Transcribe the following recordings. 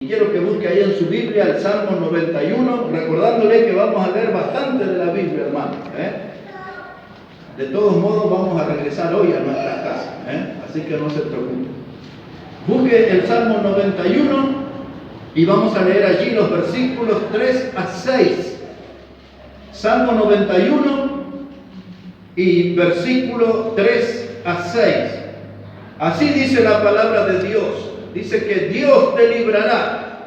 Quiero que busque ahí en su Biblia el Salmo 91, recordándole que vamos a leer bastante de la Biblia, hermano. De todos modos, vamos a regresar hoy a nuestras casas, así que no se preocupe. Busque el Salmo 91 y vamos a leer allí los versículos 3 a 6. Salmo 91 y versículo 3 a 6. Así dice la palabra de Dios. Dice que Dios te librará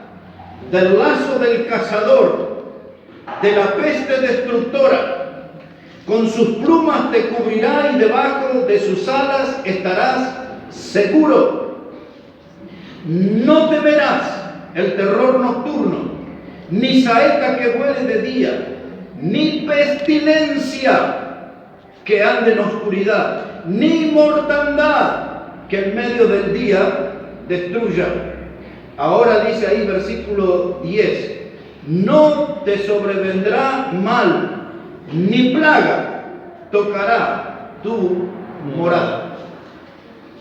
del lazo del cazador, de la peste destructora. Con sus plumas te cubrirá y debajo de sus alas estarás seguro. No temerás el terror nocturno, ni saeta que vuele de día, ni pestilencia que ande en oscuridad, ni mortandad que en medio del día destruya. Ahora dice ahí versículo 10: no te sobrevendrá mal, ni plaga tocará tu morada.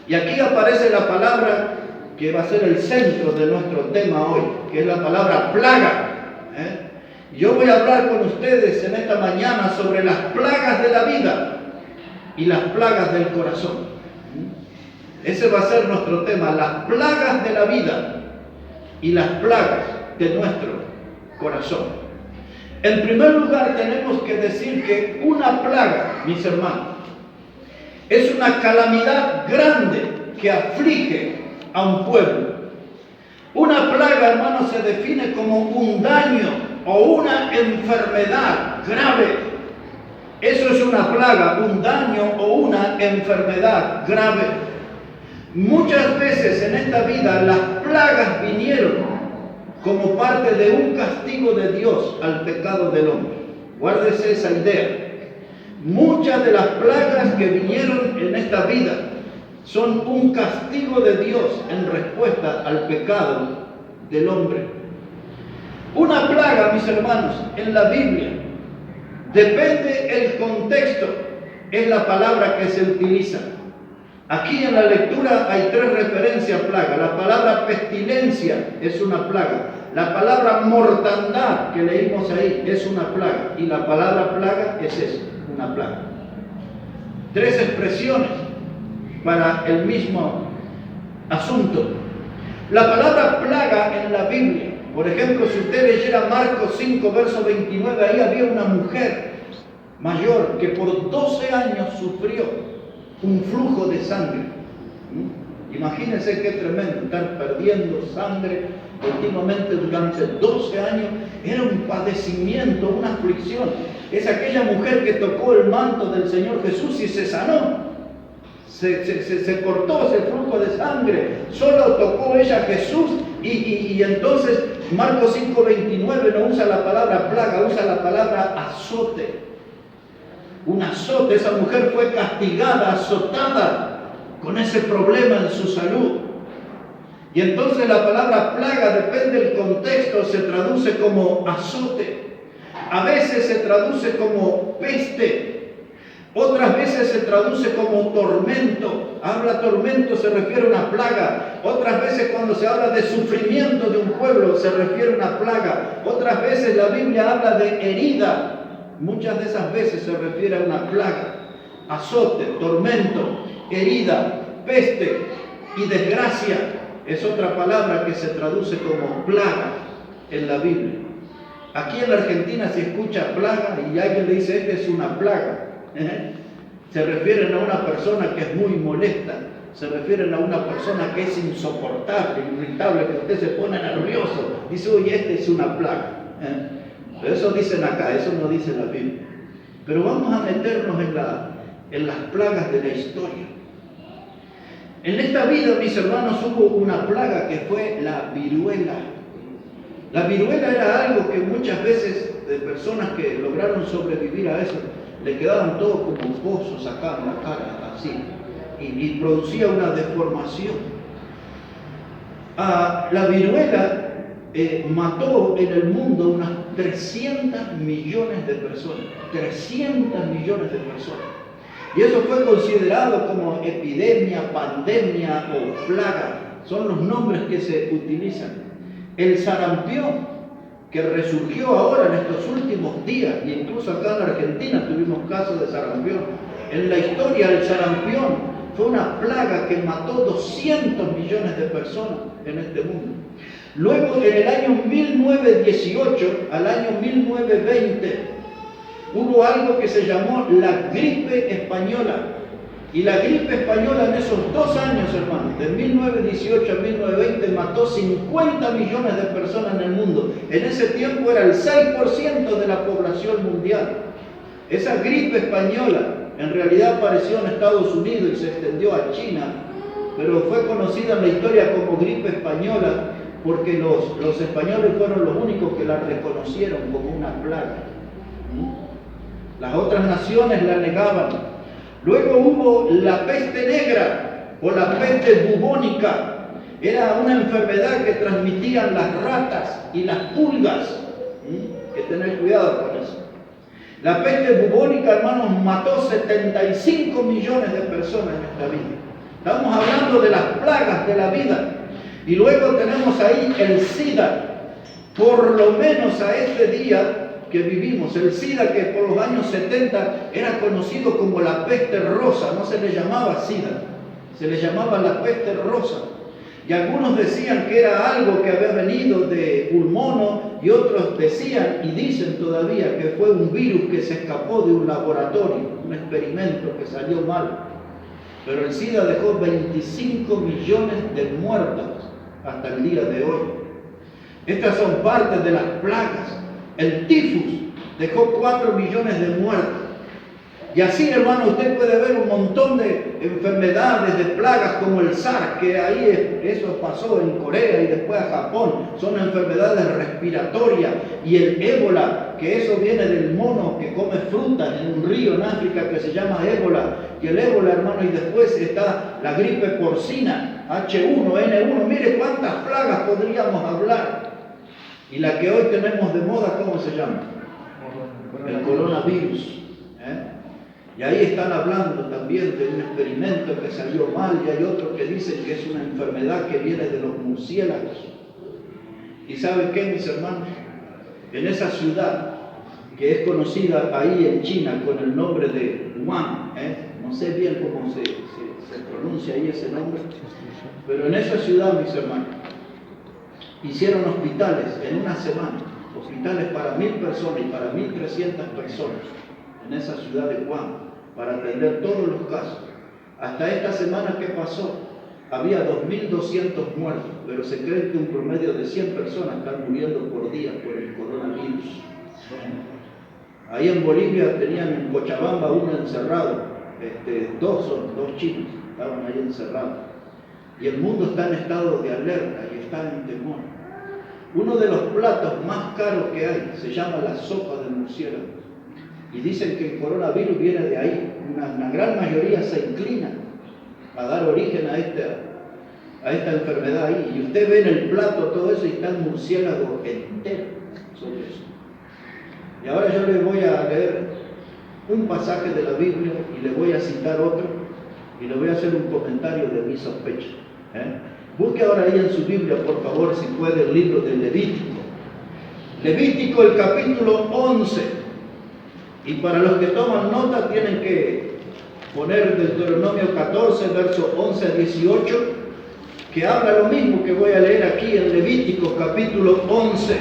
Y aquí aparece la palabra que va a ser el centro de nuestro tema hoy, que es la palabra plaga. Yo voy a hablar con ustedes en esta mañana sobre las plagas de la vida y las plagas del corazón. Ese va a ser nuestro tema, las plagas de la vida y las plagas de nuestro corazón. En primer lugar, tenemos que decir que una plaga, mis hermanos, es una calamidad grande que aflige a un pueblo. Una plaga, hermanos, se define como un daño o una enfermedad grave. Eso es una plaga, un daño o una enfermedad grave. Muchas veces en esta vida las plagas vinieron como parte de un castigo de Dios al pecado del hombre. Guárdese esa idea. Muchas de las plagas que vinieron en esta vida son un castigo de Dios en respuesta al pecado del hombre. Una plaga, mis hermanos, en la Biblia, depende el contexto, es la palabra que se utiliza. Aquí en la lectura hay tres referencias a plaga. La palabra pestilencia es una plaga. La palabra mortandad que leímos ahí es una plaga. Y la palabra plaga es eso, una plaga. Tres expresiones para el mismo asunto. La palabra plaga en la Biblia, por ejemplo, si usted leyera Marcos 5, verso 29, ahí había una mujer mayor que por 12 años sufrió un flujo de sangre. Imagínense qué tremendo, estar perdiendo sangre continuamente durante 12 años. Era un padecimiento, una aflicción. Es aquella mujer que tocó el manto del Señor Jesús y se sanó. Se cortó ese flujo de sangre. Solo tocó ella a Jesús y entonces Marcos 5:29 no usa la palabra plaga, usa la palabra azote. Un azote, esa mujer fue castigada, azotada con ese problema en su salud. Y entonces la palabra plaga, depende del contexto, se traduce como azote. A veces se traduce como peste. Otras veces se traduce como tormento. Habla tormento, se refiere a una plaga. Otras veces cuando se habla de sufrimiento de un pueblo, se refiere a una plaga. Otras veces la Biblia habla de herida. Muchas de esas veces se refiere a una plaga, azote, tormento, herida, peste y desgracia. Es otra palabra que se traduce como plaga en la Biblia. Aquí en la Argentina se escucha plaga y alguien le dice, esta es una plaga. Se refieren a una persona que es muy molesta, se refieren a una persona que es insoportable, irritable, que usted se pone nervioso. Dice, oye, esta es una plaga. Eso dicen acá, eso no dice la Biblia. Pero vamos a meternos en las plagas de la historia. En esta vida, mis hermanos, hubo una plaga que fue la viruela. La viruela era algo que muchas veces de personas que lograron sobrevivir a eso, le quedaban todos como pozos acá en la cara, así. Y producía una deformación. La viruela mató en el mundo unas 300 millones de personas. 300 millones de personas. Y eso fue considerado como epidemia, pandemia o plaga. Son los nombres que se utilizan. El sarampión, que resurgió ahora en estos últimos días, e incluso acá en Argentina tuvimos casos de sarampión. En la historia el sarampión fue una plaga que mató 200 millones de personas en este mundo. Luego, en el año 1918 al año 1920, hubo algo que se llamó la gripe española. Y la gripe española en esos 2 años, hermanos, de 1918 a 1920, mató 50 millones de personas en el mundo. En ese tiempo era el 6% de la población mundial. Esa gripe española en realidad apareció en Estados Unidos y se extendió a China, pero fue conocida en la historia como gripe española porque los españoles fueron los únicos que la reconocieron como una plaga. Las otras naciones la negaban. Luego hubo la peste negra o la peste bubónica. Era una enfermedad que transmitían las ratas y las pulgas. Hay que tener cuidado con eso. La peste bubónica, hermanos, mató 75 millones de personas en esta vida. Estamos hablando de las plagas de la vida. Y luego tenemos ahí el SIDA. Por lo menos a este día que vivimos, el SIDA, que por los años 70 era conocido como la peste rosa, no se le llamaba SIDA, se le llamaba la peste rosa. Y algunos decían que era algo que había venido de un mono, y otros decían y dicen todavía que fue un virus que se escapó de un laboratorio, un experimento que salió mal. Pero el SIDA dejó 25 millones de muertos hasta el día de hoy. Estas son partes de las plagas. El tifus dejó 4 millones de muertos. Y así, hermano, usted puede ver un montón de enfermedades, de plagas como el SARS, que ahí eso pasó en Corea y después a Japón. Son enfermedades respiratorias. Y el ébola, que eso viene del mono que come frutas en un río en África que se llama ébola. Y el ébola, hermano, y después está la gripe porcina, H1N1. Mire cuántas plagas podríamos hablar. Y la que hoy tenemos de moda, ¿cómo se llama? El coronavirus. Y ahí están hablando también de un experimento que salió mal, y hay otros que dicen que es una enfermedad que viene de los murciélagos. ¿Y saben qué, mis hermanos? En esa ciudad que es conocida ahí en China con el nombre de Wuhan, no sé bien cómo se pronuncia ahí ese nombre, pero en esa ciudad, mis hermanos, hicieron hospitales en una semana, hospitales para 1.000 personas y para 1.300 personas en esa ciudad de Wuhan, para atender todos los casos. Hasta esta semana que pasó, había 2.200 muertos, pero se cree que un promedio de 100 personas están muriendo por día por el coronavirus. Ahí en Bolivia tenían en Cochabamba uno encerrado, dos chinos estaban ahí encerrados. Y el mundo está en estado de alerta y está en temor. Uno de los platos más caros que hay se llama la sopa de murciélago. Y dicen que el coronavirus viene de ahí. Una gran mayoría se inclina a dar origen a esta enfermedad ahí. Y usted ve en el plato todo eso y está el murciélago entero sobre eso. Y ahora yo le voy a leer un pasaje de la Biblia y le voy a citar otro y le voy a hacer un comentario de mi sospecha. Busque ahora ahí en su Biblia, por favor, si puede, el libro de Levítico. Levítico, el capítulo 11. Y para los que toman nota tienen que poner Deuteronomio 14, verso 11 a 18, que habla lo mismo que voy a leer aquí en Levítico, capítulo 11.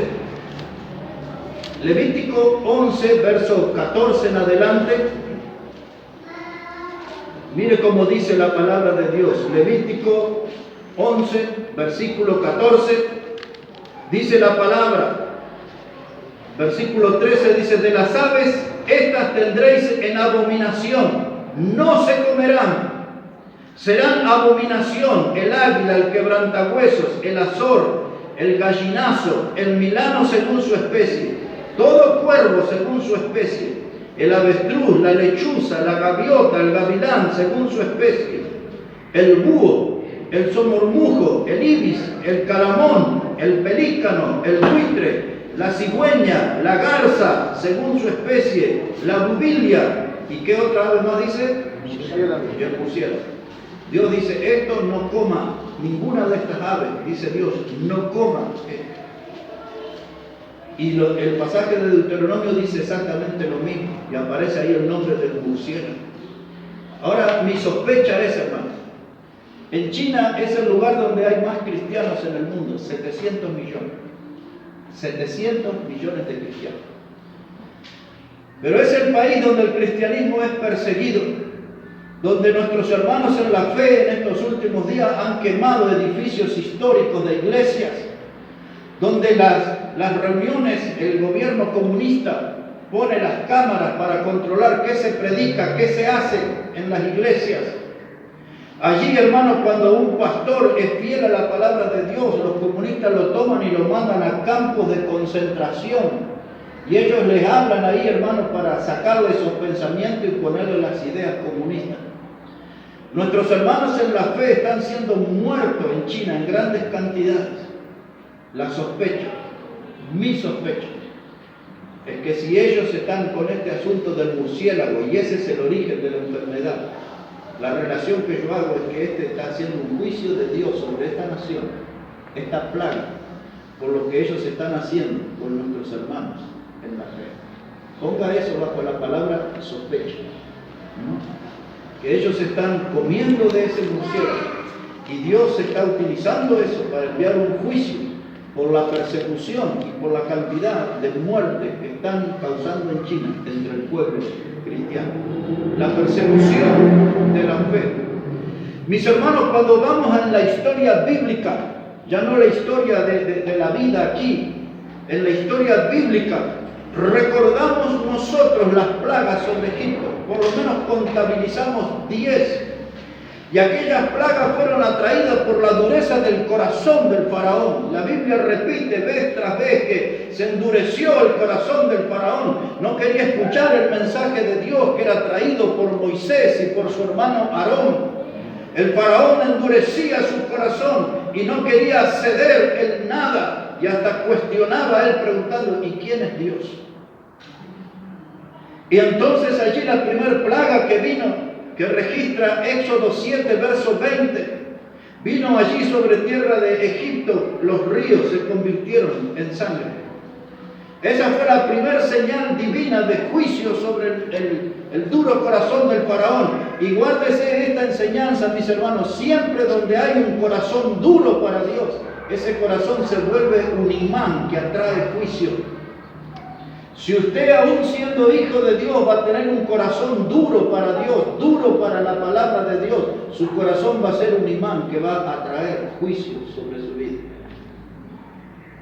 Levítico 11, verso 14 en adelante. Mire cómo dice la palabra de Dios. Levítico 11, versículo 14, dice la palabra. Versículo 13 dice: de las aves, estas tendréis en abominación, no se comerán. Serán abominación el águila, el quebrantahuesos, el azor, el gallinazo, el milano según su especie, todo cuervo según su especie, el avestruz, la lechuza, la gaviota, el gavilán según su especie, el búho, el somormujo, el ibis, el calamón, el pelícano, el buitre, la cigüeña, la garza, según su especie, la bubilia. ¿Y qué otra ave más dice? Y el murciélago. Dios dice: esto no coma ninguna de estas aves. Dice Dios: no coma esto. Y el pasaje de Deuteronomio dice exactamente lo mismo, y aparece ahí el nombre del murciélago. Ahora, mi sospecha es, hermano, en China es el lugar donde hay más cristianos en el mundo, 700 millones. 700 millones de cristianos. Pero es el país donde el cristianismo es perseguido, donde nuestros hermanos en la fe en estos últimos días han quemado edificios históricos de iglesias, donde las reuniones, el gobierno comunista pone las cámaras para controlar qué se predica, qué se hace en las iglesias. Allí, hermano, cuando un pastor es fiel a la palabra de Dios, los comunistas lo toman y lo mandan a campos de concentración. Y ellos les hablan ahí, hermano, para sacarle esos pensamientos y ponerle las ideas comunistas. Nuestros hermanos en la fe están siendo muertos en China en grandes cantidades. La sospecha, mi sospecha, es que si ellos están con este asunto del murciélago y ese es el origen de la enfermedad, la relación que yo hago es que este está haciendo un juicio de Dios sobre esta nación, esta plaga, por lo que ellos están haciendo con nuestros hermanos en la fe. Ponga eso bajo la palabra sospecha, ¿no? Que ellos están comiendo de ese murciélago y Dios está utilizando eso para enviar un juicio por la persecución y por la cantidad de muertes que están causando en China entre el pueblo cristiano. La persecución de la fe. Mis hermanos, cuando vamos a la historia bíblica, ya no la historia de la vida aquí, en la historia bíblica, recordamos nosotros las plagas sobre Egipto, por lo menos contabilizamos 10. Y aquellas plagas fueron atraídas por la dureza del corazón del faraón. La Biblia repite vez tras vez que se endureció el corazón del faraón. No quería escuchar el mensaje de Dios que era traído por Moisés y por su hermano Aarón. El faraón endurecía su corazón y no quería ceder en nada. Y hasta cuestionaba a él preguntando, ¿y quién es Dios? Y entonces allí la primera plaga que vino, que registra Éxodo 7, verso 20, vino allí sobre tierra de Egipto, los ríos se convirtieron en sangre. Esa fue la primera señal divina de juicio sobre el duro corazón del faraón. Y guárdese esta enseñanza, mis hermanos, siempre donde hay un corazón duro para Dios, ese corazón se vuelve un imán que atrae juicio. Si usted, aún siendo hijo de Dios, va a tener un corazón duro para Dios, duro para la palabra de Dios, su corazón va a ser un imán que va a atraer juicio sobre su vida.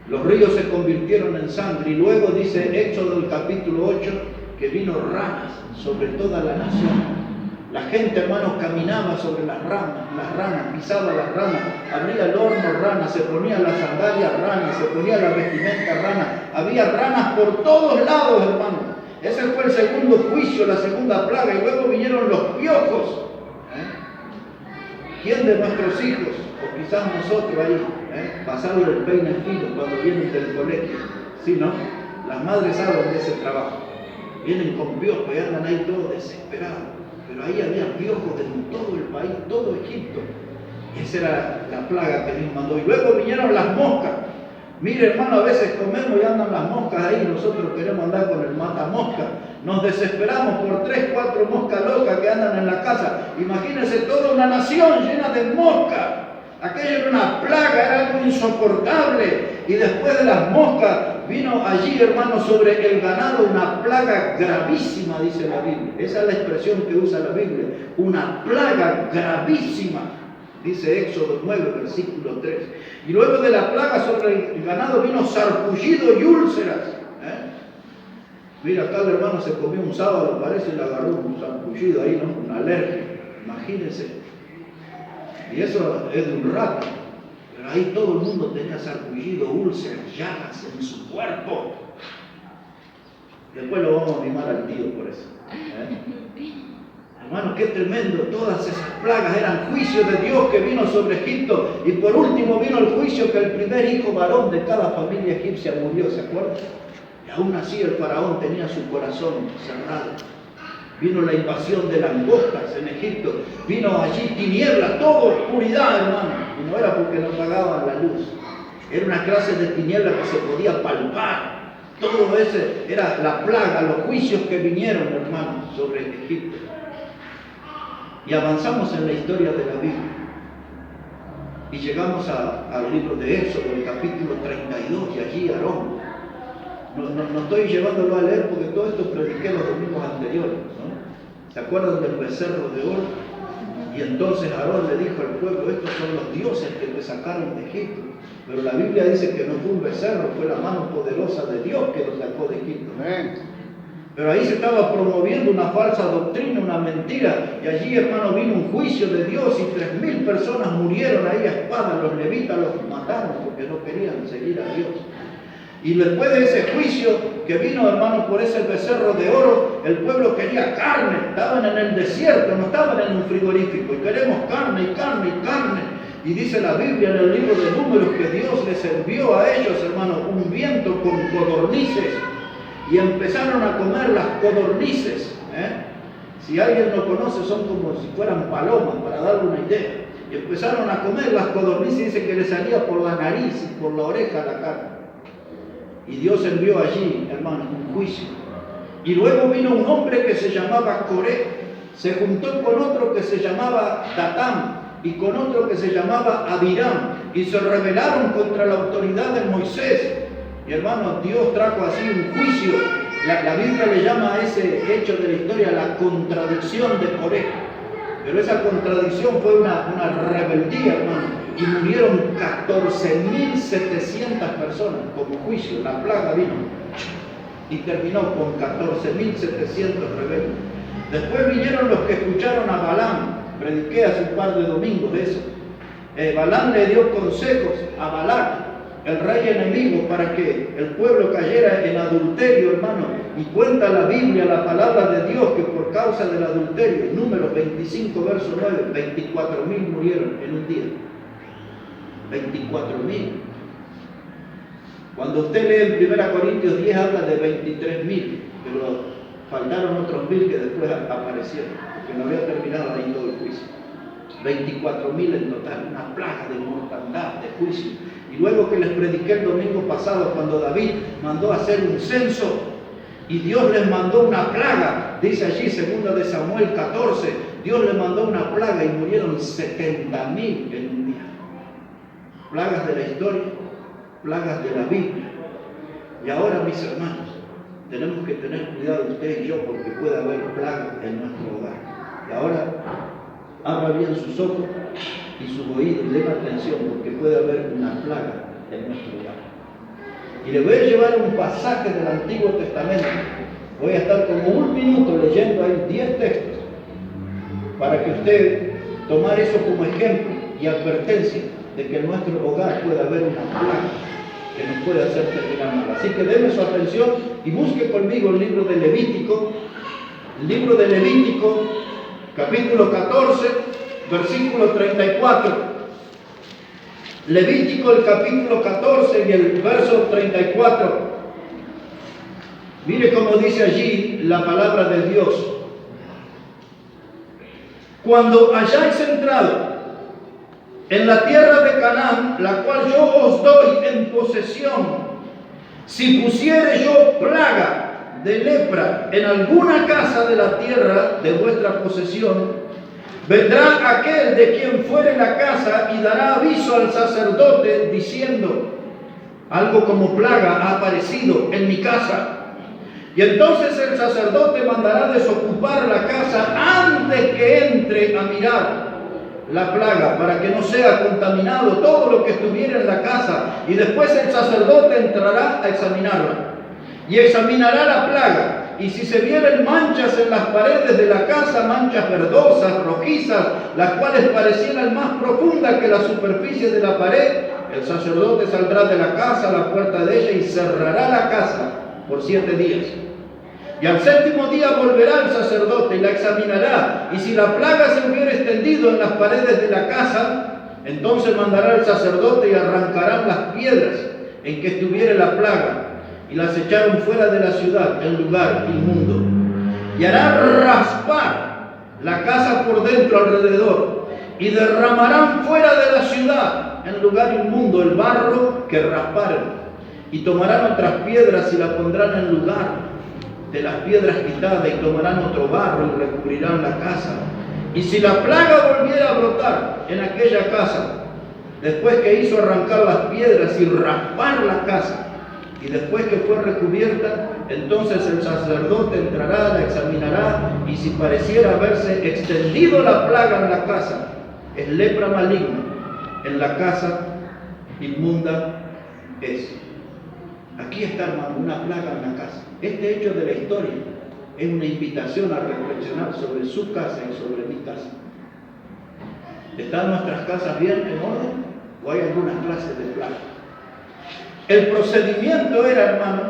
Los ríos se convirtieron en sangre y luego dice Éxodo el capítulo 8 que vino ranas sobre toda la nación. La gente, hermanos, caminaba sobre las ranas, pisaba las ranas, abría el horno ranas, se ponía las sandalias ranas, se ponía la vestimenta ranas. Había ranas por todos lados, hermanos. Ese fue el segundo juicio, la segunda plaga. Y luego vinieron los piojos. ¿Quién de nuestros hijos, o quizás nosotros ahí, pasando el peine fino cuando vienen del colegio? Sí, ¿no? Las madres saben de ese trabajo. Vienen con piojos y andan ahí todos desesperados. Pero ahí había piojos en todo el país, todo Egipto. Esa era la plaga que Dios mandó. Y luego vinieron las moscas. Mire, hermano, a veces comemos y andan las moscas ahí. Nosotros queremos andar con el matamosca. Nos desesperamos por 3, 4 moscas locas que andan en la casa. Imagínense toda una nación llena de moscas. Aquello era una plaga, era algo insoportable. Y después de las moscas vino allí, hermano, sobre el ganado una plaga gravísima, dice la Biblia. Esa es la expresión que usa la Biblia. Una plaga gravísima, dice Éxodo 9, versículo 3. Y luego de la plaga sobre el ganado vino sarpullido y úlceras. Mira, acá el hermano se comió un sábado, parece, y le agarró un sarpullido ahí, ¿no? Una alergia. Imagínense. Y eso es de un rato. Pero ahí todo el mundo tenía sarpullido, úlceras, llagas en su cuerpo. Después lo vamos a mimar al tío por eso. Hermano, qué tremendo. Todas esas plagas eran juicios de Dios que vino sobre Egipto. Y por último vino el juicio que el primer hijo varón de cada familia egipcia murió, ¿se acuerdan? Y aún así el faraón tenía su corazón cerrado. Vino la invasión de langostas en Egipto. Vino allí tinieblas, todo oscuridad, hermano. Y no era porque no pagaban la luz. Era una clase de tiniebla que se podía palpar. Todo ese era la plaga, los juicios que vinieron, hermanos, sobre Egipto. Y avanzamos en la historia de la Biblia. Y llegamos al libro de Éxodo, el capítulo 32, y allí Aarón. No estoy llevándolo a leer porque todo esto prediqué los domingos anteriores, ¿no? ¿Se acuerdan del becerro de oro? Y entonces Aarón le dijo al pueblo, estos son los dioses que te sacaron de Egipto. Pero la Biblia dice que no fue un becerro, fue la mano poderosa de Dios que los sacó de Egipto. Pero ahí se estaba promoviendo una falsa doctrina, una mentira. Y allí, hermano, vino un juicio de Dios y 3.000 personas murieron ahí a espada. Los levitas los mataron porque no querían seguir a Dios. Y después de ese juicio que vino, hermano, por ese becerro de oro, el pueblo quería carne. Estaban en el desierto, no estaban en un frigorífico. Y queremos carne y carne y carne. Y dice la Biblia en el libro de Números que Dios les envió a ellos, hermano, un viento con codornices. Y empezaron a comer las codornices. Si alguien no conoce, son como si fueran palomas, para darle una idea. Y empezaron a comer las codornices y dice que les salía por la nariz y por la oreja la carne. Y Dios envió allí, hermano, un juicio. Y luego vino un hombre que se llamaba Coré. Se juntó con otro que se llamaba Datán y con otro que se llamaba Abiram. Y se rebelaron contra la autoridad de Moisés. Y hermano, Dios trajo así un juicio. La Biblia le llama a ese hecho de la historia la contradicción de Coré. Pero esa contradicción fue una rebeldía, hermano. Y murieron 14.700 personas como juicio. La plaga vino y terminó con 14.700 rebeldes. Después vinieron los que escucharon a Balaam. Prediqué hace un par de domingos de eso. Balaam le dio consejos a Balac, el rey enemigo, para que el pueblo cayera en adulterio, hermano. Y cuenta la Biblia, la palabra de Dios, que por causa del adulterio, Números 25, verso 9, 24.000 murieron en un día. 24.000. Cuando usted lee en 1 Corintios 10 habla de 23.000, pero faltaron otros 1.000 que después aparecieron, porque no había terminado ahí todo el juicio. 24.000 en total, una plaga de mortandad, de juicio. Y luego que les prediqué el domingo pasado, cuando David mandó a hacer un censo y Dios les mandó una plaga, dice allí 2 de Samuel 14, Dios les mandó una plaga y murieron 70.000 en un día. Plagas de la historia, plagas de la Biblia. Y ahora, mis hermanos, tenemos que tener cuidado usted y yo, porque puede haber plagas en nuestro hogar. Y ahora, abra bien sus ojos y sus oídos y den atención, porque puede haber una plaga en nuestro hogar. Y le voy a llevar un pasaje del Antiguo Testamento. Voy a estar como un minuto leyendo ahí 10 textos, para que usted tomar eso como ejemplo y advertencia de que en nuestro hogar puede haber una plaga que nos puede hacer terminar mal. Así que déme su atención y busque conmigo el libro de Levítico. El libro de Levítico, capítulo 14, versículo 34. Levítico, el capítulo 14 y el verso 34. Mire cómo dice allí la palabra de Dios. Cuando hayáis entrado en la tierra de Canaán, la cual yo os doy en posesión, si pusiere yo plaga de lepra en alguna casa de la tierra de vuestra posesión, vendrá aquel de quien fuere la casa y dará aviso al sacerdote diciendo: algo como plaga ha aparecido en mi casa. Y entonces el sacerdote mandará desocupar la casa antes que entre a mirar la plaga, para que no sea contaminado todo lo que estuviera en la casa. Y después el sacerdote entrará a examinarla y examinará la plaga. Y si se vieren manchas en las paredes de la casa, manchas verdosas, rojizas, las cuales parecieran más profundas que la superficie de la pared, el sacerdote saldrá de la casa a la puerta de ella y cerrará la casa por 7 días. Y al 7º día volverá el sacerdote y la examinará. Y si la plaga se hubiera extendido en las paredes de la casa, entonces mandará el sacerdote y arrancarán las piedras en que estuviera la plaga y las echaron fuera de la ciudad en lugar inmundo. Y hará raspar la casa por dentro alrededor y derramarán fuera de la ciudad en lugar inmundo el barro que rasparen. Y tomarán otras piedras y las pondrán en lugar de las piedras quitadas, y tomarán otro barro y recubrirán la casa. Y si la plaga volviera a brotar en aquella casa, después que hizo arrancar las piedras y raspar la casa, y después que fue recubierta, entonces el sacerdote entrará, la examinará, y si pareciera haberse extendido la plaga en la casa, es lepra maligna en la casa, inmunda es. Aquí está, hermano, una plaga en la casa. Este hecho de la historia es una invitación a reflexionar sobre su casa y sobre mi casa. ¿Están nuestras casas bien, en orden? ¿O hay algunas clases de plaga? El procedimiento era, hermano,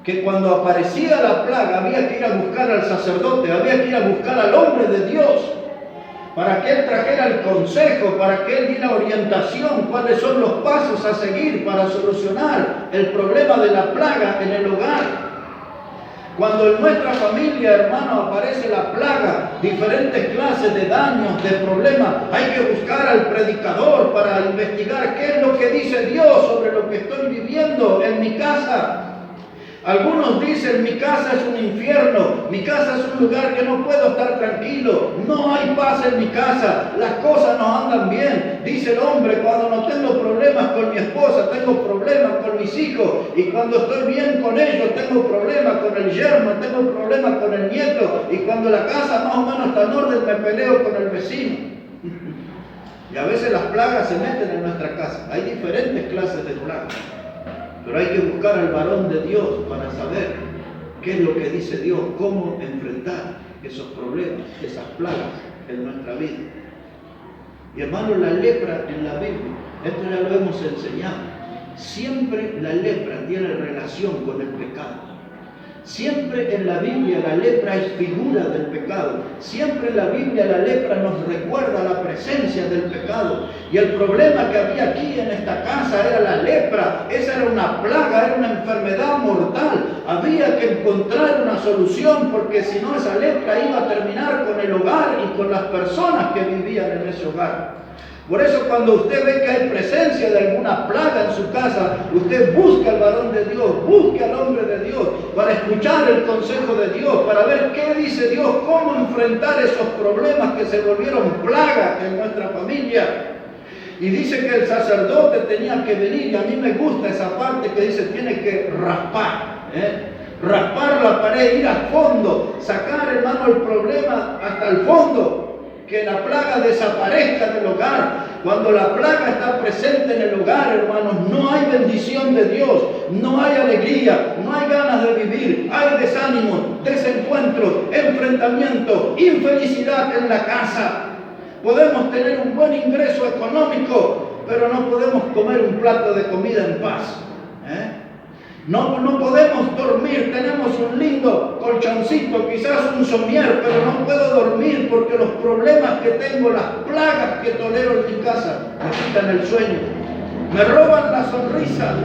que cuando aparecía la plaga había que ir a buscar al sacerdote, había que ir a buscar al hombre de Dios, para que él trajera el consejo, para que él diera orientación, cuáles son los pasos a seguir para solucionar el problema de la plaga en el hogar. Cuando en nuestra familia, hermano, aparece la plaga, diferentes clases de daños, de problemas, hay que buscar al predicador para investigar qué es lo que dice Dios sobre lo que estoy viviendo en mi casa. Algunos dicen, mi casa es un infierno, mi casa es un lugar que no puedo estar tranquilo, no hay paz en mi casa, las cosas no andan bien. Dice el hombre, cuando no tengo problemas con mi esposa, tengo problemas con mis hijos, y cuando estoy bien con ellos, tengo problemas con el yerno, tengo problemas con el nieto, y cuando la casa más o menos está en orden, me peleo con el vecino. Y a veces las plagas se meten en nuestra casa. Hay diferentes clases de plagas. Pero hay que buscar al varón de Dios para saber qué es lo que dice Dios, cómo enfrentar esos problemas, esas plagas en nuestra vida. Y hermano, la lepra en la Biblia, esto ya lo hemos enseñado, siempre la lepra tiene relación con el pecado. Siempre en la Biblia la lepra es figura del pecado. Siempre en la Biblia la lepra nos recuerda la presencia del pecado. Y el problema que había aquí en esta casa era la lepra. Esa era una plaga, era una enfermedad mortal. Había que encontrar una solución, porque si no, esa lepra iba a terminar con el hogar y con las personas que vivían en ese hogar. Por eso, cuando usted ve que hay presencia de alguna plaga en su casa, usted busca al varón de Dios, busque al hombre de Dios, para escuchar el consejo de Dios, para ver qué dice Dios, cómo enfrentar esos problemas que se volvieron plagas en nuestra familia. Y dice que el sacerdote tenía que venir, y a mí me gusta esa parte que dice, tiene que raspar, raspar la pared, ir al fondo, sacar, hermano, el problema hasta el fondo. Que la plaga desaparezca del hogar. Cuando la plaga está presente en el hogar, hermanos, no hay bendición de Dios, no hay alegría, no hay ganas de vivir, hay desánimo, desencuentros, enfrentamiento, infelicidad en la casa. Podemos tener un buen ingreso económico, pero no podemos comer un plato de comida en paz. No podemos dormir, tenemos un lindo colchoncito, quizás un somier, pero no puedo dormir porque los problemas que tengo, las plagas que tolero en mi casa, me quitan el sueño, me roban la sonrisa,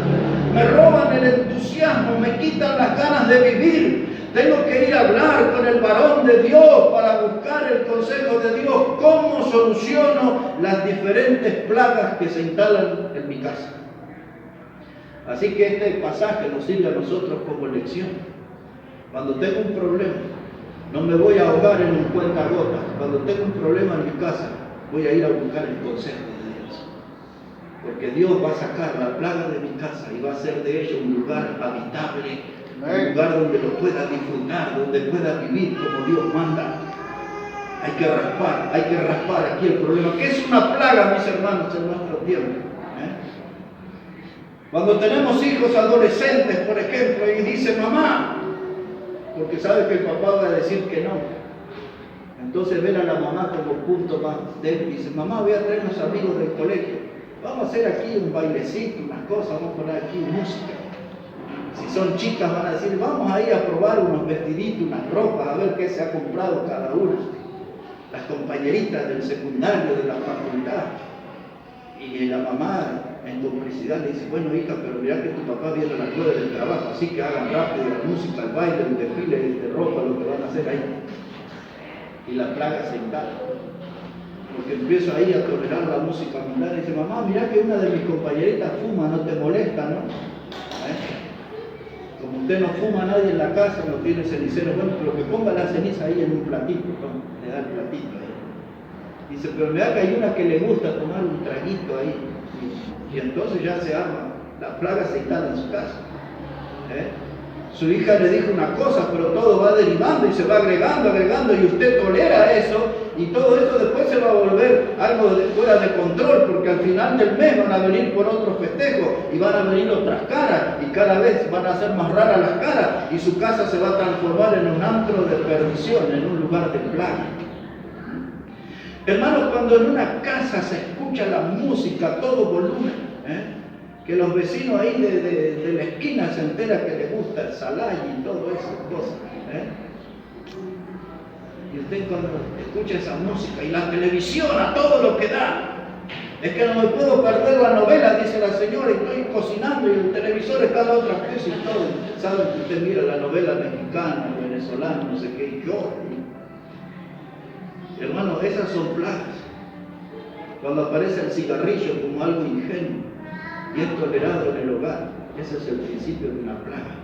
me roban el entusiasmo, me quitan las ganas de vivir. Tengo que ir a hablar con el varón de Dios para buscar el consejo de Dios, cómo soluciono las diferentes plagas que se instalan en mi casa. Así que este pasaje nos sirve a nosotros como lección. Cuando tengo un problema, no me voy a ahogar en un cuentagotas. Cuando tengo un problema en mi casa, voy a ir a buscar el consejo de Dios. Porque Dios va a sacar la plaga de mi casa y va a hacer de ella un lugar habitable, un lugar donde lo pueda disfrutar, donde pueda vivir como Dios manda. Hay que raspar aquí el problema, que es una plaga, mis hermanos, en nuestro tiempo. Cuando tenemos hijos adolescentes, por ejemplo, y dice mamá, porque sabe que el papá va a decir que no. Entonces ven a la mamá como punto más débil y dice, mamá, voy a traer unos amigos del colegio. Vamos a hacer aquí un bailecito, unas cosas, vamos a poner aquí música. Si son chicas van a decir, vamos a ir a probar unos vestiditos, unas ropas, a ver qué se ha comprado cada una. Las compañeritas del secundario, de la facultad. Y la mamá, en complicidad, le dice, bueno hija, pero mira que tu papá viene a las 9 del trabajo, así que hagan rápido la música, el baile, el desfile de ropa, lo que van a hacer ahí. Y la plaga se instala. Porque empiezo ahí a tolerar la música mundana y dice, mamá, mira que una de mis compañeritas fuma, no te molesta, ¿no? Como usted no fuma a nadie en la casa, no tiene cenicero, bueno, pero que ponga la ceniza ahí en un platito, ¿no? Le da el platito ahí. Dice, pero vea que hay una que le gusta tomar un traguito ahí. Y entonces ya se arma, la plaga se instala en su casa. Su hija le dijo una cosa, pero todo va derivando y se va agregando, y usted tolera eso, y todo eso después se va a volver algo fuera de control, porque al final del mes van a venir por otro festejo, y van a venir otras caras, y cada vez van a ser más raras las caras, y su casa se va a transformar en un antro de perdición, en un lugar de plaga. Hermanos, cuando en una casa se escucha la música a todo volumen, que los vecinos ahí de la esquina se enteran que les gusta el salay y todo esas cosas, y usted cuando escucha esa música y la televisión a todo lo que da, es que no me puedo perder la novela, dice la señora, y estoy cocinando y el televisor está a otra cosa y todo. Saben que usted mira la novela mexicana, venezolana, no sé qué, y yo. Hermano, esas son plagas. Cuando aparece el cigarrillo como algo ingenuo y es tolerado en el hogar, ese es el principio de una plaga.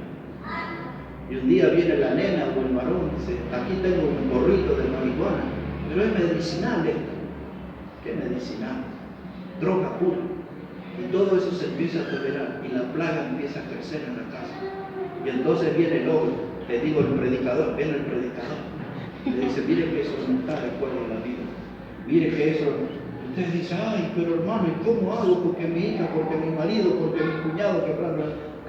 Y un día viene la nena o el varón y dice, aquí tengo un gorrito de marihuana, pero es medicinal esto. ¿Qué medicinal? Droga pura. Y todo eso se empieza a tolerar y la plaga empieza a crecer en la casa. Y entonces viene el ogro, le digo el predicador, viene el predicador. Le dice, mire que eso no está de acuerdo a la vida. Mire que eso... Usted dice, ay, pero hermano, ¿y cómo hago? Porque mi hija, porque mi marido, porque mi cuñado, que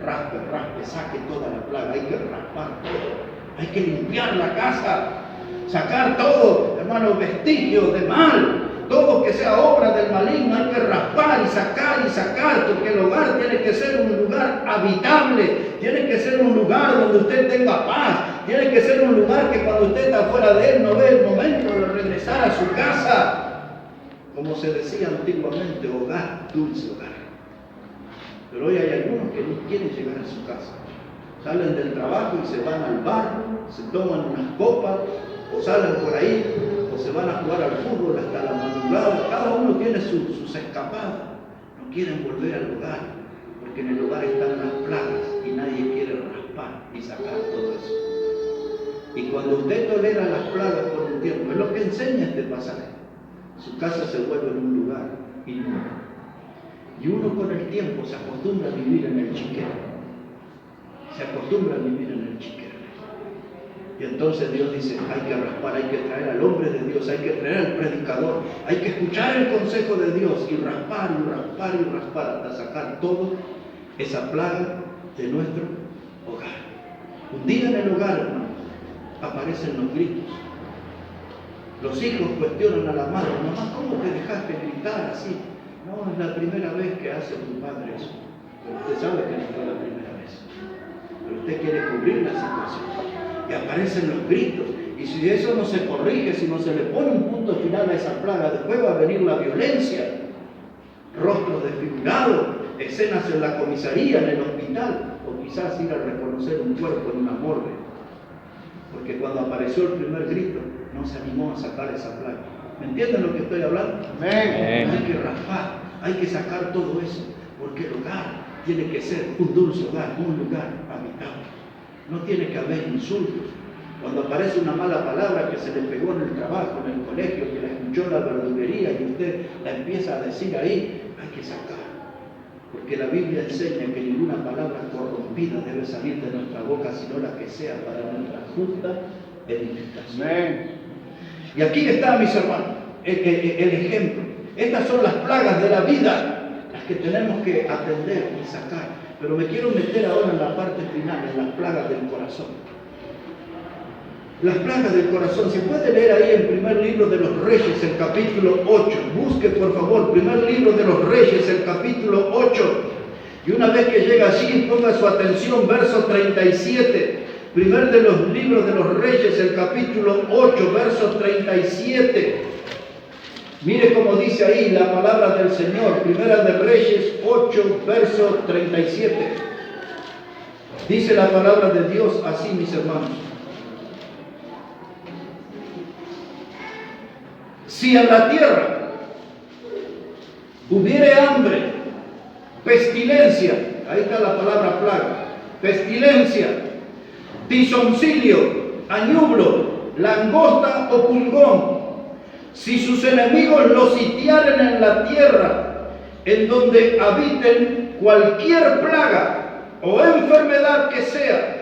raspe, saque toda la plaga. Hay que raspar todo. Hay que limpiar la casa. Sacar todo, hermano, vestigios de mal. Todo que sea obra del maligno, hay que raspar y sacar, porque el hogar tiene que ser un lugar habitable, tiene que ser un lugar donde usted tenga paz, tiene que ser un lugar que cuando usted está fuera de él no ve el momento de regresar a su casa. Como se decía antiguamente, hogar, dulce hogar. Pero hoy hay algunos que no quieren llegar a su casa. Salen del trabajo y se van al bar, se toman unas copas, o salen por ahí, o se van a jugar al fútbol hasta la madrugada. Cada uno tiene sus escapadas. No quieren volver al hogar, porque en el hogar están las plagas y nadie quiere raspar y sacar todo eso. Y cuando usted tolera las plagas por un tiempo, es lo que enseña este pasaje. Su casa se vuelve en un lugar inmundo. Y uno con el tiempo se acostumbra a vivir en el chiquero. Se acostumbra a vivir en el chiquero. Y entonces Dios dice, hay que raspar, hay que traer al hombre de Dios, hay que traer al predicador, hay que escuchar el consejo de Dios y raspar y raspar y raspar hasta sacar toda esa plaga de nuestro hogar. Un día en el hogar, hermano, aparecen los gritos. Los hijos cuestionan a la madre, mamá, ¿cómo te dejaste gritar así? No, es la primera vez que hace tu padre eso. Pero usted sabe que no fue la primera vez. Pero usted quiere cubrir la situación. Y aparecen los gritos. Y si eso no se corrige, si no se le pone un punto final a esa plaga, después va a venir la violencia. Rostros desfigurados, escenas en la comisaría, en el hospital, o quizás ir a reconocer un cuerpo en una morgue. Porque cuando apareció el primer grito, no se animó a sacar esa plaga. ¿Me entienden lo que estoy hablando? Amén. Hay que raspar, hay que sacar todo eso, porque el hogar tiene que ser un dulce hogar, un lugar habitable. No tiene que haber insultos. Cuando aparece una mala palabra que se le pegó en el trabajo, en el colegio, que la escuchó en la verdulería y usted la empieza a decir ahí, hay que sacar. Porque la Biblia enseña que ninguna palabra corrompida debe salir de nuestra boca, sino la que sea para nuestra justa edificación. Amén. Y aquí está, mis hermanos, el ejemplo. Estas son las plagas de la vida, las que tenemos que atender y sacar. Pero me quiero meter ahora en la parte final, en las plagas del corazón. Las plagas del corazón, se puede leer ahí en primer libro de los Reyes, el capítulo 8. Busque, por favor, primer libro de los Reyes, el capítulo 8. Y una vez que llega allí, ponga su atención, verso 37. Primer de los libros de los Reyes, el capítulo 8, verso 37. Mire cómo dice ahí la palabra del Señor. Primera de Reyes 8, verso 37. Dice la palabra de Dios así, mis hermanos. Si en la tierra hubiere hambre, pestilencia ahí está la palabra plaga, pestilencia, tizoncilio, añublo, langosta o pulgón, si sus enemigos los sitiaren en la tierra, en donde habiten cualquier plaga o enfermedad que sea,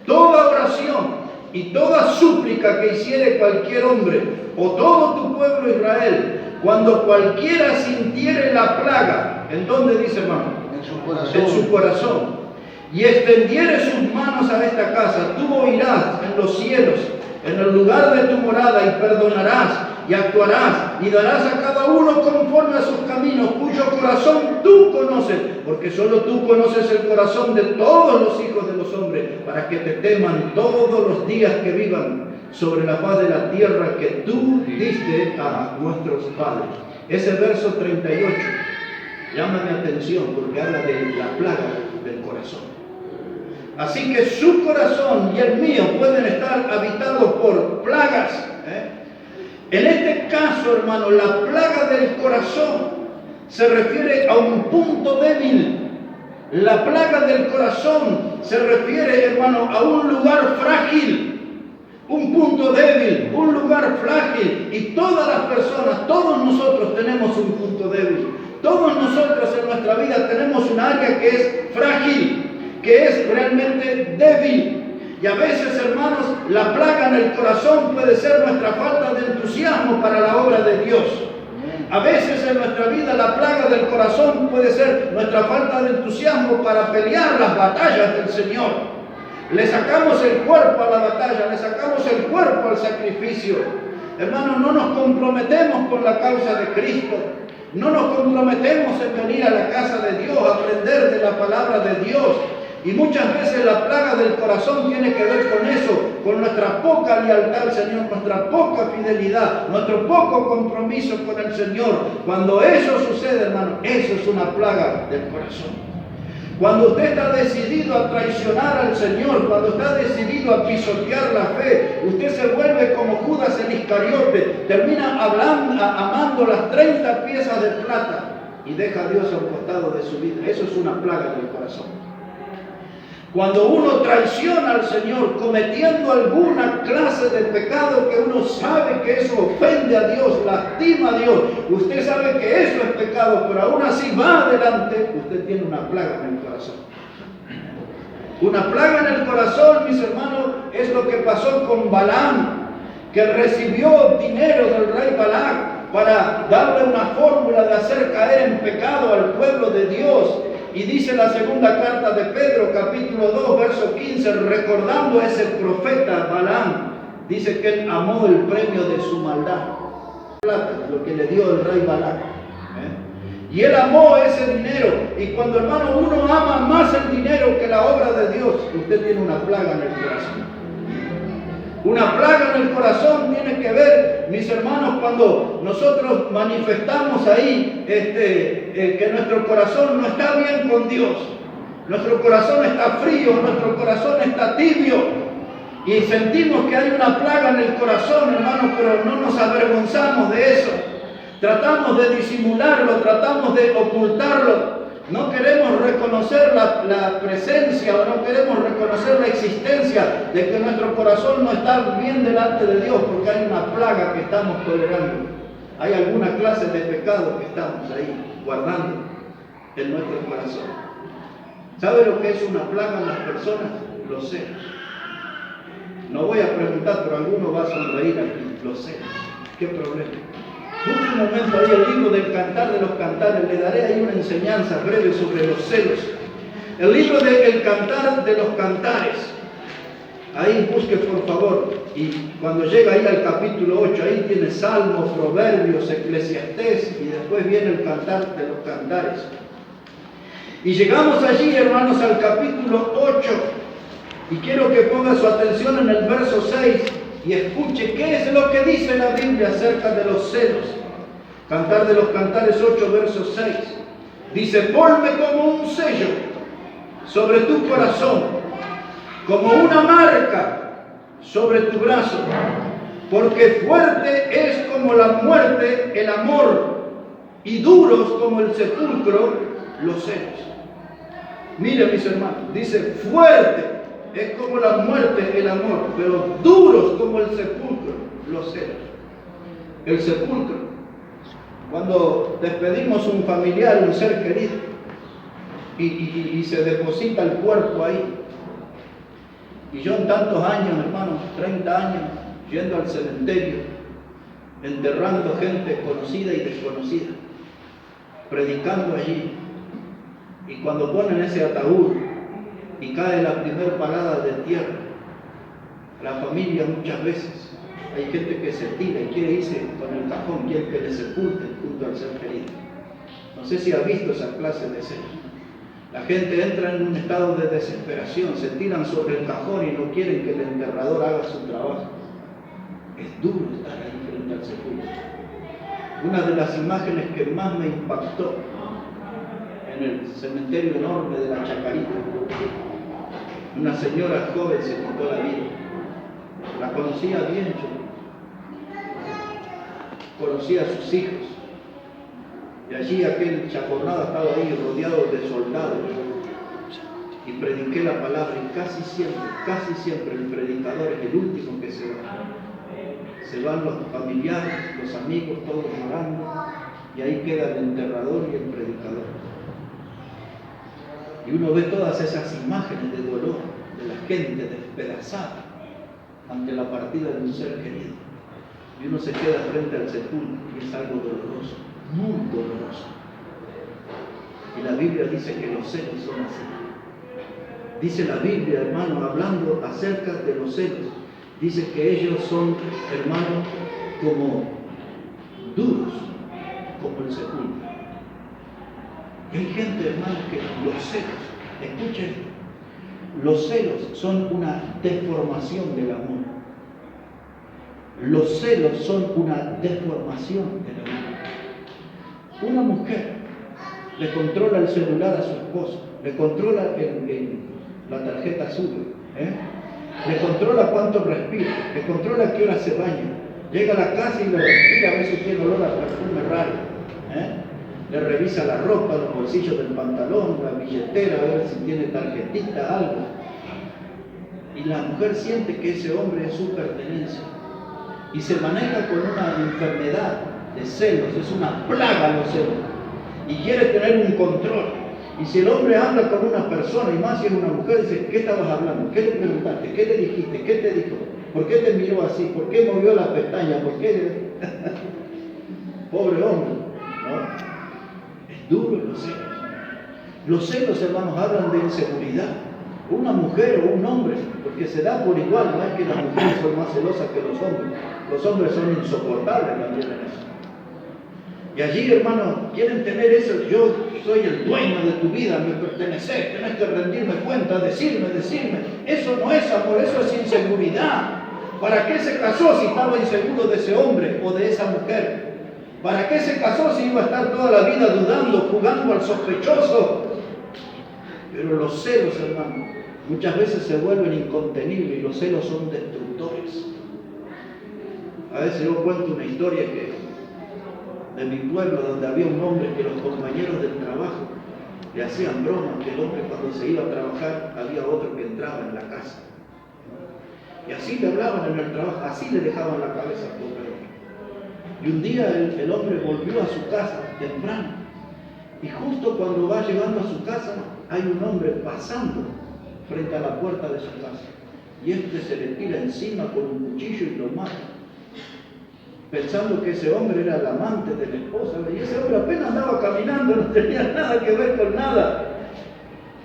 toda oración y toda súplica que hiciere cualquier hombre o todo tu pueblo Israel, cuando cualquiera sintiere la plaga, ¿en dónde dice, hermano? En su corazón. Y extendiere sus manos a esta casa, tú oirás en los cielos, en el lugar de tu morada, y perdonarás y actuarás y darás a cada uno conforme a sus caminos, cuyo corazón tú conoces, porque solo tú conoces el corazón de todos los hijos de los hombres, para que te teman todos los días que vivan sobre la faz de la tierra que tú diste a nuestros padres. Ese verso 38 llama mi atención porque habla de la plaga del corazón. Así que su corazón y el mío pueden estar habitados por plagas. En este caso, hermano, la plaga del corazón se refiere a un punto débil. La plaga del corazón se refiere, hermano, a un lugar frágil. Un punto débil, un lugar frágil. Y todas las personas, todos nosotros tenemos un punto débil. Todos nosotros en nuestra vida tenemos un área que es frágil, que es realmente débil. Y a veces, hermanos, la plaga en el corazón puede ser nuestra falta de entusiasmo para la obra de Dios. A veces en nuestra vida la plaga del corazón puede ser nuestra falta de entusiasmo para pelear las batallas del Señor. Le sacamos el cuerpo a la batalla, le sacamos el cuerpo al sacrificio. Hermanos, no nos comprometemos con la causa de Cristo. No nos comprometemos en venir a la casa de Dios, a aprender de la palabra de Dios. Y muchas veces la plaga del corazón tiene que ver con eso, con nuestra poca lealtad al Señor, nuestra poca fidelidad, nuestro poco compromiso con el Señor. Cuando eso sucede, hermano, eso es una plaga del corazón. Cuando usted está decidido a traicionar al Señor, cuando está decidido a pisotear la fe, usted se vuelve como Judas el Iscariote, termina amando las 30 piezas de plata y deja a Dios a un costado de su vida. Eso es una plaga del corazón. Cuando uno traiciona al Señor cometiendo alguna clase de pecado que uno sabe que eso ofende a Dios, lastima a Dios, usted sabe que eso es pecado, pero aún así va adelante, usted tiene una plaga en el corazón. Una plaga en el corazón, mis hermanos, es lo que pasó con Balaam, que recibió dinero del rey Balac para darle una fórmula de hacer caer en pecado al pueblo de Dios. Y dice la segunda carta de Pedro, capítulo 2, verso 15, recordando a ese profeta Balaam, dice que él amó el premio de su maldad, lo que le dio el rey Balac. Y él amó ese dinero. Y cuando, hermano, uno ama más el dinero que la obra de Dios, usted tiene una plaga en el corazón. Una plaga en el corazón tiene que ver, mis hermanos, cuando nosotros manifestamos ahí que nuestro corazón no está bien con Dios. Nuestro corazón está frío, nuestro corazón está tibio. Y sentimos que hay una plaga en el corazón, hermanos, pero no nos avergonzamos de eso. Tratamos de disimularlo, tratamos de ocultarlo. No queremos reconocer la presencia o no queremos reconocer la existencia de que nuestro corazón no está bien delante de Dios porque hay una plaga que estamos tolerando. Hay alguna clase de pecado que estamos ahí guardando en nuestro corazón. ¿Sabe lo que es una plaga en las personas? Los celos. No voy a preguntar, pero alguno va a sonreír aquí. Los celos. ¿Qué problema? Busque un momento ahí el libro del Cantar de los Cantares, le daré ahí una enseñanza breve sobre los celos. El libro del Cantar de los Cantares, ahí busque por favor, y cuando llega ahí al capítulo 8, ahí tiene Salmos, Proverbios, Eclesiastés, y después viene el Cantar de los Cantares. Y llegamos allí, hermanos, al capítulo 8, y quiero que ponga su atención en el verso 6, y escuche qué es lo que dice la Biblia acerca de los celos. Cantar de los Cantares 8, verso 6. Dice, ponme como un sello sobre tu corazón, como una marca sobre tu brazo, porque fuerte es como la muerte el amor, y duros como el sepulcro los celos. Mire, mis hermanos, dice fuerte es como la muerte el amor, pero duros como el sepulcro los celos. El sepulcro, cuando despedimos un familiar, un ser querido, y se deposita el cuerpo ahí. Y yo en tantos años, hermanos, 30 años, yendo al cementerio, enterrando gente conocida y desconocida, predicando allí. Y cuando ponen ese ataúd y cae la primera parada de tierra, la familia muchas veces, hay gente que se tira y quiere irse con el cajón, quiere que le sepulten junto al ser querido. No sé si ha visto esa clase de escenas. La gente entra en un estado de desesperación, se tiran sobre el cajón y no quieren que el enterrador haga su trabajo. Es duro estar ahí frente al sepulcro. Una de las imágenes que más me impactó en el cementerio enorme de la Chacarita, una señora joven se quitó la vida. La conocía bien yo. Conocía a sus hijos. Y allí aquel chacornado estaba ahí rodeado de soldados. Y prediqué la palabra y casi siempre el predicador es el último que se va. Se van los familiares, los amigos, todos llorando. Y ahí queda el enterrador y el predicador. Y uno ve todas esas imágenes de dolor de la gente despedazada ante la partida de un ser querido. Y uno se queda frente al sepulcro y es algo doloroso, muy doloroso. Y la Biblia dice que los celos son así. Dice la Biblia, hermano, hablando acerca de los celos, dice que ellos son, hermano, como duros, como el sepulcro. Y hay gente, hermano, que los celos, escuchen, los celos son una deformación del amor. Los celos son una deformación del amor. Una mujer le controla el celular a su esposo, le controla la tarjeta azul, le controla cuánto respira, le controla a qué hora se baña, llega a la casa y lo respira, a ver si tiene olor a perfume raro, le revisa la ropa, los bolsillos del pantalón, la billetera, a ver si tiene tarjetita, algo. Y la mujer siente que ese hombre es su pertenencia y se maneja con una enfermedad de celos, es una plaga los celos, y quiere tener un control. Y si el hombre habla con una persona, y más si es una mujer, dice, ¿qué estabas hablando? ¿Qué le preguntaste? ¿Qué le dijiste? ¿Qué te dijo? ¿Por qué te miró así? ¿Por qué movió la pestaña? ¿Por qué? Pobre hombre, ¿no? Es duro los celos. Los celos, hermanos, hablan de inseguridad. Una mujer o un hombre, porque se da por igual, no es que las mujeres son más celosas que los hombres. Los hombres son insoportables también en eso. Y allí, hermano, quieren tener eso, yo soy el dueño de tu vida, me perteneces, tenés que rendirme cuenta, decirme. Eso no es amor, eso es inseguridad. ¿Para qué se casó si estaba inseguro de ese hombre o de esa mujer? ¿Para qué se casó si iba a estar toda la vida dudando, jugando al sospechoso? Pero los celos, hermano, muchas veces se vuelven incontenibles y los celos son destructores. A veces yo cuento una historia de mi pueblo, donde había un hombre que los compañeros del trabajo le hacían broma, que el hombre cuando se iba a trabajar había otro que entraba en la casa. Y así le hablaban en el trabajo, así le dejaban la cabeza al pobre hombre. Y un día el hombre volvió a su casa temprano. Y justo cuando va llegando a su casa, hay un hombre pasando frente a la puerta de su casa. Y se le tira encima con un cuchillo y lo mata, pensando que ese hombre era el amante de la esposa. Y ese hombre apenas andaba caminando, no tenía nada que ver con nada.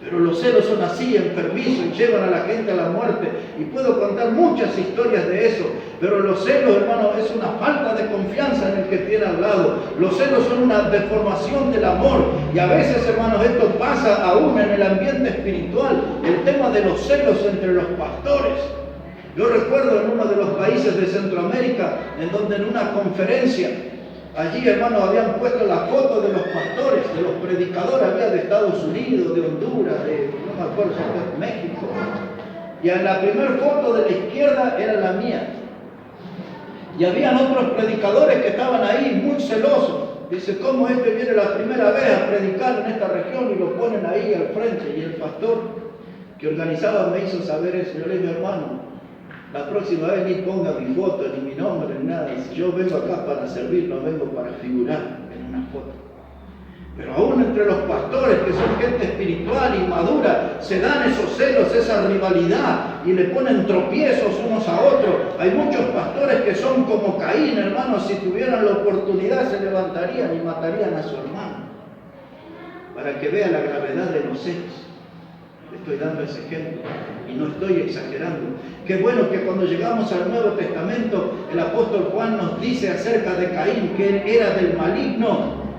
Pero los celos son así, enfermizos, y llevan a la gente a la muerte. Y puedo contar muchas historias de eso. Pero los celos, hermano, es una falta de confianza en el que tiene al lado. Los celos son una deformación del amor. Y a veces, hermanos, esto pasa aún en el ambiente espiritual. El tema de los celos entre los pastores. Yo recuerdo en uno de los países de Centroamérica, en donde en una conferencia, allí, hermanos, habían puesto la foto de los pastores, de los predicadores, había de Estados Unidos, de Honduras, no me acuerdo si de México. Y en la primera foto de la izquierda era la mía. Y habían otros predicadores que estaban ahí muy celosos, Dice, ¿cómo este viene la primera vez a predicar en esta región? Y lo ponen ahí al frente. Y el pastor que organizaba me hizo saber eso. Yo le dije, hermano, la próxima vez ni ponga mi foto, ni mi nombre, ni nada. Yo vengo acá para servir, no vengo para figurar en una foto. Pero aún entre los pastores, que son gente espiritual y madura, se dan esos celos, esa rivalidad, y le ponen tropiezos unos a otros. Hay muchos pastores que son como Caín, hermanos, si tuvieran la oportunidad se levantarían y matarían a su hermano, para que vea la gravedad de los celos. Le estoy dando ese ejemplo y no estoy exagerando. Qué bueno que cuando llegamos al Nuevo Testamento, el apóstol Juan nos dice acerca de Caín que él era del maligno,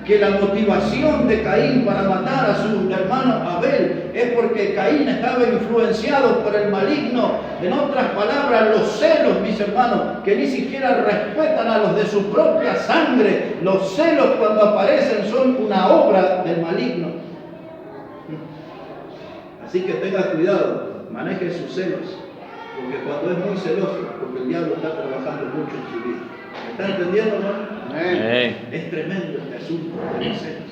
que la motivación de Caín para matar a su hermano Abel es porque Caín estaba influenciado por el maligno. En otras palabras, los celos, mis hermanos, que ni siquiera respetan a los de su propia sangre. Los celos cuando aparecen son una obra del maligno. Así que tenga cuidado, maneje sus celos, porque cuando es muy celoso, porque el diablo está trabajando mucho en su vida. ¿Me están entendiendo, no? Es tremendo este asunto de los celos.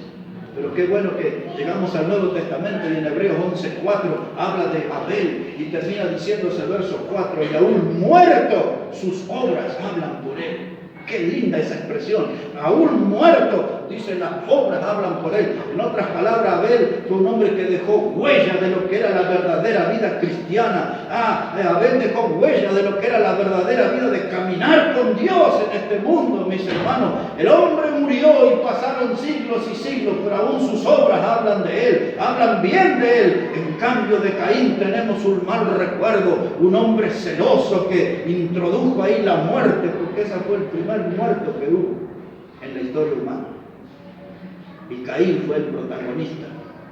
Pero qué bueno que llegamos al Nuevo Testamento y en Hebreos 11:4 habla de Abel y termina diciendo ese verso 4, y aún muerto sus obras hablan por él. Qué linda esa expresión. Aún muerto, dice, las obras hablan por él. En otras palabras, Abel fue un hombre que dejó huella de lo que era la verdadera vida cristiana. Abel dejó huella de lo que era la verdadera vida de caminar con Dios en este mundo, mis hermanos. El hombre murió y pasaron siglos y siglos, pero aún sus obras hablan de él, hablan bien de él. En cambio de Caín tenemos un mal recuerdo, un hombre celoso que introdujo ahí la muerte, porque ese fue el primer muerto que hubo en la historia humana. Y Caín fue el protagonista.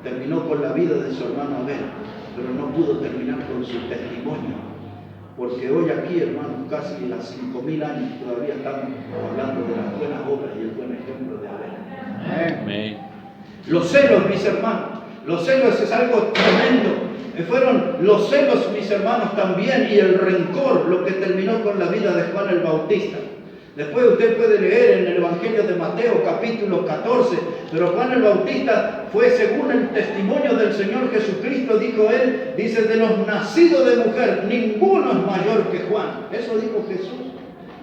Terminó con la vida de su hermano Abel, pero no pudo terminar con su testimonio. Porque hoy aquí, hermanos, casi las 5.000 años todavía estamos hablando de las buenas obras y el buen ejemplo de Abel. Amén. Los celos, mis hermanos, los celos es algo tremendo. Fueron los celos, mis hermanos, también, y el rencor lo que terminó con la vida de Juan el Bautista. Después usted puede leer en el Evangelio de Mateo capítulo 14, pero Juan el Bautista fue según el testimonio del Señor Jesucristo, dijo él, dice, de los nacidos de mujer, ninguno es mayor que Juan. Eso dijo Jesús.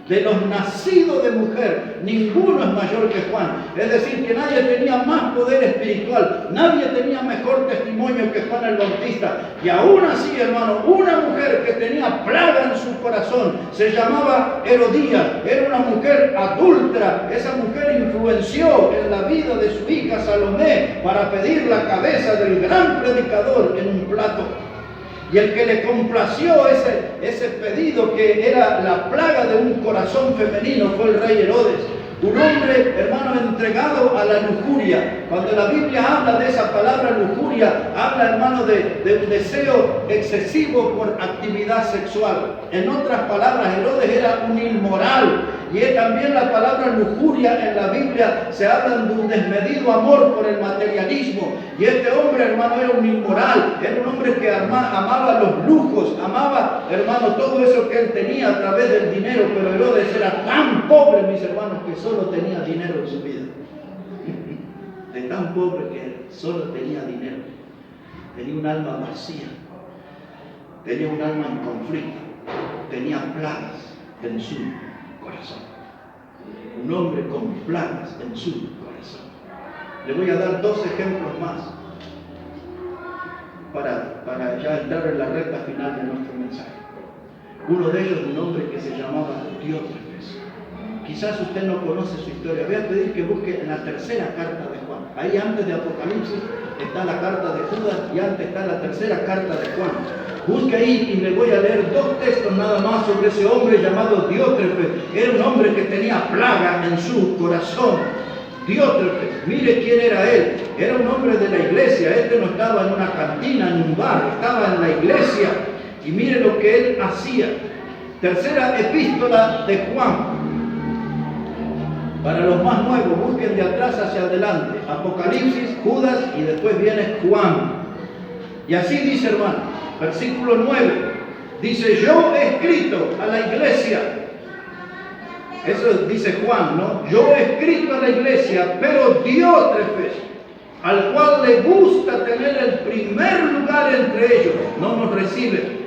De los nacidos de mujer, ninguno es mayor que Juan. Es decir, que nadie tenía más poder espiritual, nadie tenía mejor testimonio que Juan el Bautista. Y aún así, hermano, una mujer que tenía plaga en su corazón, se llamaba Herodías, era una mujer adúltera. Esa mujer influenció en la vida de su hija Salomé para pedir la cabeza del gran predicador en un plato. Y el que le complació ese pedido, que era la plaga de un corazón femenino, fue el rey Herodes. Un hombre, hermano, entregado a la lujuria. Cuando la Biblia habla de esa palabra lujuria, habla, hermano, de un deseo excesivo por actividad sexual. En otras palabras, Herodes era un inmoral. Y también la palabra lujuria en la Biblia se habla de un desmedido amor por el materialismo. Y este hombre, hermano, era un inmoral, era un hombre que amaba los lujos, amaba, hermano, todo eso que él tenía a través del dinero. Pero Herodes era tan pobre, mis hermanos, que solo tenía dinero en su vida. De tan pobre que solo tenía dinero. Tenía un alma vacía, tenía un alma en conflicto, tenía plagas en su corazón. Un hombre con plagas en su corazón. Le voy a dar 2 ejemplos más para ya entrar en la recta final de nuestro mensaje. Uno de ellos, un hombre que se llamaba Diótrefes. Quizás usted no conoce su historia. Voy a pedir que busque en la tercera carta de Juan. Ahí antes de Apocalipsis está la carta de Judas y antes está la tercera carta de Juan. Busque ahí y le voy a leer 2 textos nada más sobre ese hombre llamado Diótrefes. Era un hombre que tenía plaga en su corazón. Diótrefes, mire quién era él. Era un hombre de la iglesia. Este no estaba en una cantina, en un bar, estaba en la iglesia. Y mire lo que él hacía. Tercera epístola de Juan. Para los más nuevos, busquen de atrás hacia adelante. Apocalipsis, Judas y después viene Juan. Y así dice, hermano, versículo 9. Dice, yo he escrito a la iglesia Eso dice Juan, ¿no? Yo he escrito a la iglesia, pero Diótrefes, al cual le gusta tener el primer lugar entre ellos, no nos recibe.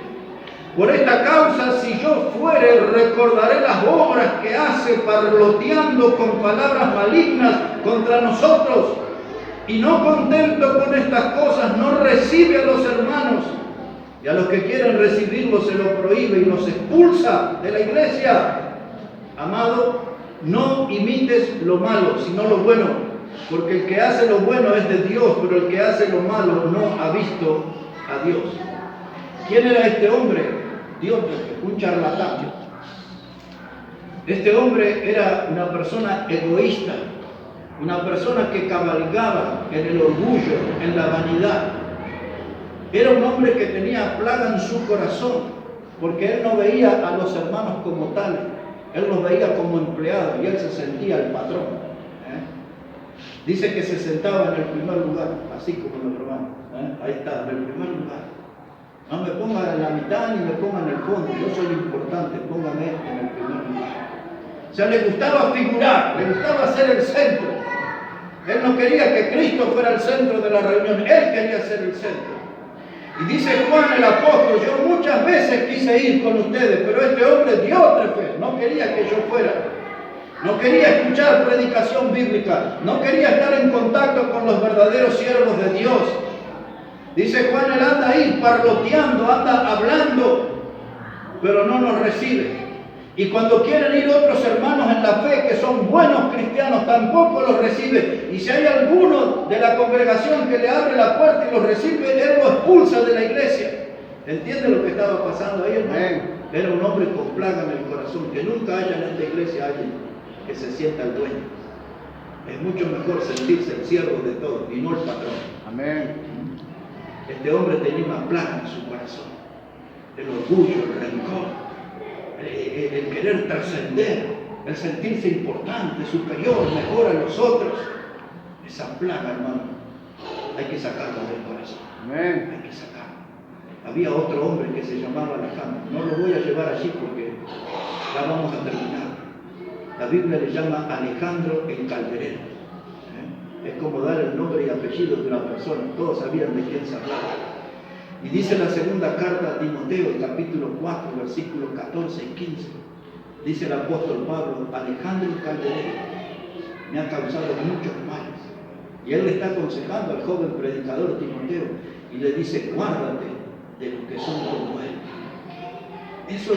Por esta causa, si yo fuere, recordaré las obras que hace parloteando con palabras malignas contra nosotros. Y no contento con estas cosas, no recibe a los hermanos. Y a los que quieren recibirlos se lo prohíbe y los expulsa de la iglesia. Amado, no imites lo malo, sino lo bueno. Porque el que hace lo bueno es de Dios, pero el que hace lo malo no ha visto a Dios. ¿Quién era este hombre? Diótrefes, un charlatán. Este hombre era una persona egoísta, una persona que cabalgaba en el orgullo, en la vanidad. Era un hombre que tenía plaga en su corazón, porque él no veía a los hermanos como tales, él los veía como empleados y él se sentía el patrón. Dice que se sentaba en el primer lugar, así como los hermanos. Ahí está, en el primer lugar. No me pongan en la mitad ni me pongan en el fondo, yo soy importante, póngame en el primer lugar. O sea, le gustaba figurar, le gustaba ser el centro. Él no quería que Cristo fuera el centro de la reunión, él quería ser el centro. Y dice Juan el apóstol, yo muchas veces quise ir con ustedes, pero este hombre Diótrefes no quería que yo fuera. No quería escuchar predicación bíblica, no quería estar en contacto con los verdaderos siervos de Dios. Dice Juan, él anda ahí parloteando, anda hablando, pero no nos recibe. Y cuando quieren ir otros hermanos en la fe que son buenos cristianos, tampoco los recibe. Y si hay alguno de la congregación que le abre la puerta y los recibe, él lo expulsa de la iglesia. ¿Entiende lo que estaba pasando ahí, hermano? Era un hombre con plaga en el corazón, que nunca haya en esta iglesia alguien que se sienta el dueño. Es mucho mejor sentirse el siervo de todos y no el patrón. Amén. Este hombre tenía una plaga en su corazón, el orgullo, el rencor, el querer trascender, el sentirse importante, superior, mejor a los otros. Esa plaga, hermano, hay que sacarla del corazón. Amén. Hay que sacarla. Había otro hombre que se llamaba Alejandro. No lo voy a llevar allí porque ya vamos a terminar. La Biblia le llama Alejandro el Calderero. Es como dar el nombre y apellido de una persona. Todos sabían de quién se hablaba. Y dice la segunda carta a Timoteo, capítulo 4, versículos 14 y 15. Dice el apóstol Pablo, Alejandro el Calderero me ha causado muchos males. Y él le está aconsejando al joven predicador Timoteo y le dice, guárdate de los que son como él. Eso